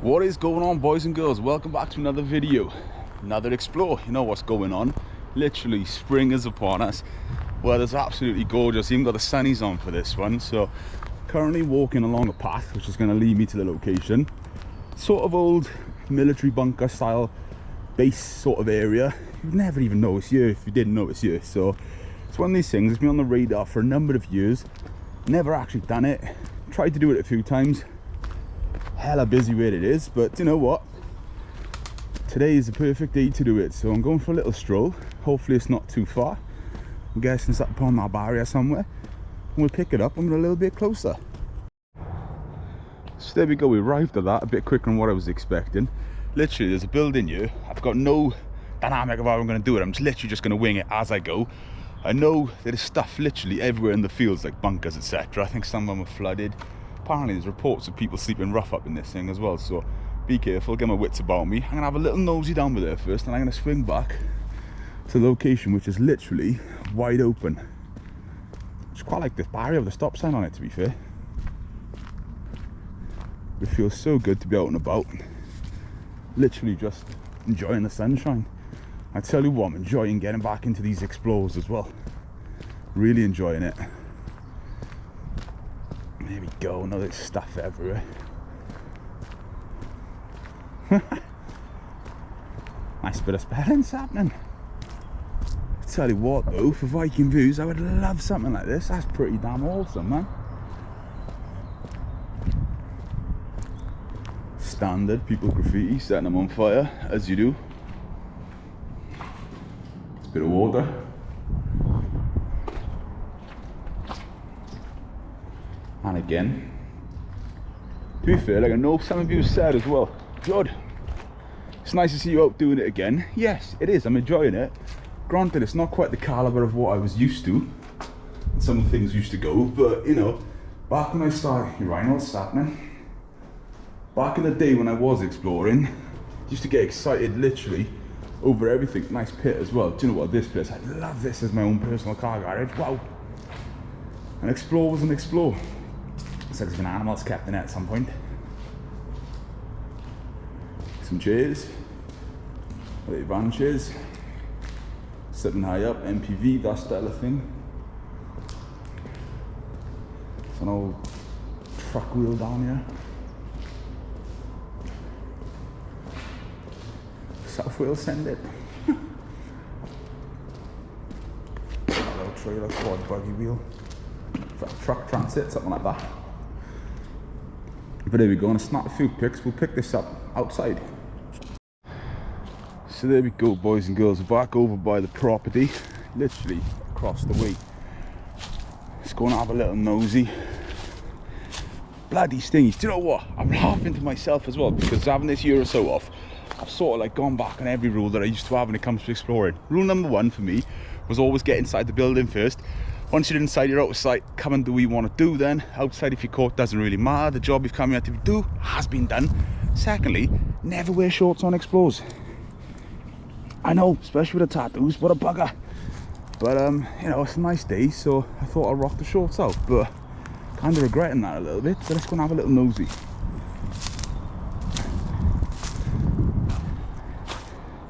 What is going on, boys and girls? Welcome back to another video, another explore. You know what's going on, literally spring is upon us. Weather's absolutely gorgeous, even got the sunnies on for this one. So currently walking along a path which is going to lead me to the location. Sort of old military bunker style base sort of area. You'd never even know it's here if you didn't know it's here. So it's one of these things, it's been on the radar for a number of years, never actually done it. Tried to do it a few times, hella busy where it is, but you know what, today is the perfect day to do it. So I'm going for a little stroll. Hopefully it's not too far. I'm guessing it's up upon that barrier somewhere, and we'll pick it up and get a little bit closer. So there we go, we arrived at that a bit quicker than what I was expecting. Literally there's a building here. I've got no dynamic of how I'm going to do it. I'm literally just going to wing it as I go. I know there's stuff literally everywhere in the fields, like bunkers, etc. I think some of them are flooded. Apparently there's reports of people sleeping rough up in this thing as well, so be careful, get my wits about me. I'm gonna have a little nosy down with there first, and I'm gonna swing back to the location, which is literally wide open. It's quite like this barrier with a stop sign on it, to be fair. It feels so good to be out and about, literally just enjoying the sunshine. I tell you what, I'm enjoying getting back into these explores as well, really enjoying it. There we go, now there's stuff everywhere. Nice bit of spelling's happening. I tell you what though, for Viking views, I would love something like this. That's pretty damn awesome, man. Standard, people graffiti, setting them on fire, as you do. It's a bit of water. And again, to be fair, like I know some of you said as well, Judd, it's nice to see you out doing it again. Yes, it is, I'm enjoying it. Granted, it's not quite the caliber of what I was used to, some of the things used to go, but you know, back when I started, what's happening? Back in the day when I was exploring, I used to get excited literally over everything. Nice pit as well. Do you know what, this place, I love this as my own personal car garage. Wow. And explore was an explore. Looks like there's been animals kept in it at some point. Some chairs, little van chairs, sitting high up, MPV, that style of thing. It's an old truck wheel down here. South Wales send it. Hello, trailer, quad, buggy wheel, truck transit, something like that. But there we go, and snap a few pics. We'll pick this up outside. So there we go, boys and girls, we're back over by the property, literally across the way. Just going to have a little nosy. Bloody stingies. Do you know what, I'm laughing to myself as well, because having this year or so off, I've sort of like gone back on every rule that I used to have when it comes to exploring. Rule number one for me was always get inside the building first. Once you're inside, you're out of sight. Come and do what you want to do then. Outside, if you're caught, doesn't really matter. The job you've come here to do has been done. Secondly, never wear shorts on explores. I know, especially with the tattoos, what a bugger. But you know, it's a nice day, so I thought I'd rock the shorts out. But kind of regretting that a little bit. So let's go and have a little nosy.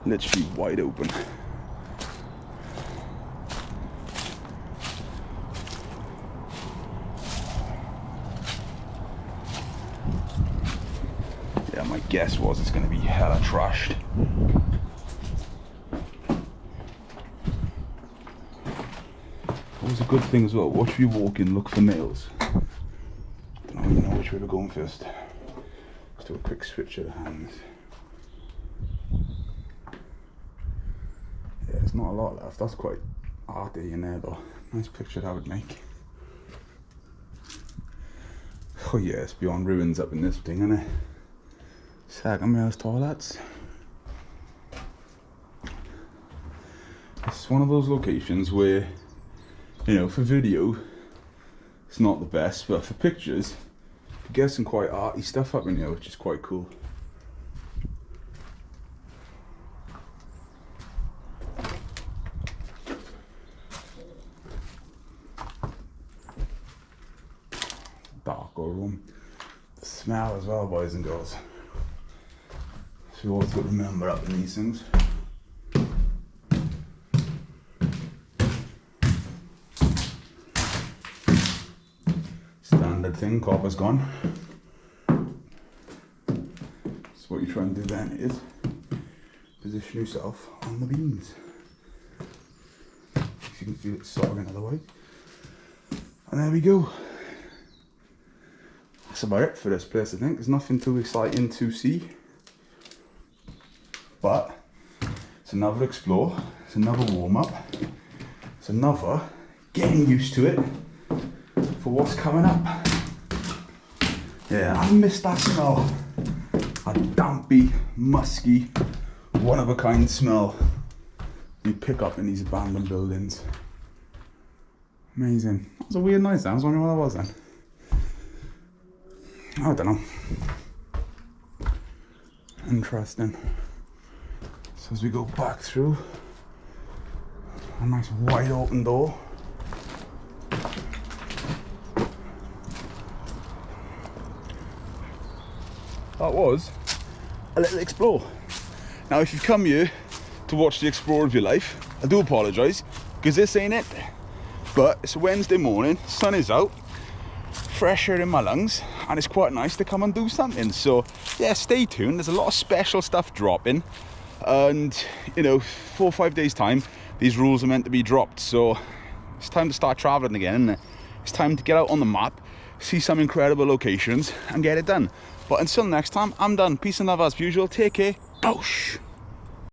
Literally wide open. Yeah, my guess was it's going to be hella trashed. Always a good thing as well, watch you walk in, look for nails. Don't even know which way we're going first. Let's do a quick switch of the hands. Yeah, there's not a lot left, that's quite arty in there though. Nice picture that would make. Oh yeah, it's beyond ruins up in this thing, isn't it? Second male's toilets. It's one of those locations where, you know, for video it's not the best, but for pictures you get some quite arty stuff up in here, which is quite cool. Darker room. The smell as well, boys and girls. So you always got to remember up in these things. Standard thing, copper's gone. So what you try and do then is position yourself on the beams. You can feel it sagging otherwise. And there we go. That's about it for this place, I think. There's nothing too exciting to see. But it's another explore, it's another warm up, it's another getting used to it for what's coming up. Yeah, I miss that smell. A dampy, musky, one of a kind smell you pick up in these abandoned buildings. Amazing. That was a weird noise. I was wondering what that was then. I don't know. Interesting. So as we go back through, a nice wide open door. That was a little explore. Now if you've come here to watch the explore of your life, I do apologise, because this ain't it. But it's a Wednesday morning, sun is out, fresh air in my lungs, and it's quite nice to come and do something. So yeah, stay tuned, there's a lot of special stuff dropping. And you know, 4 or 5 days time, these rules are meant to be dropped. So it's time to start traveling again, isn't it? It's time to get out on the map, see some incredible locations and get it done. But until next time, I'm done. Peace and love as usual. Take care. Boosh.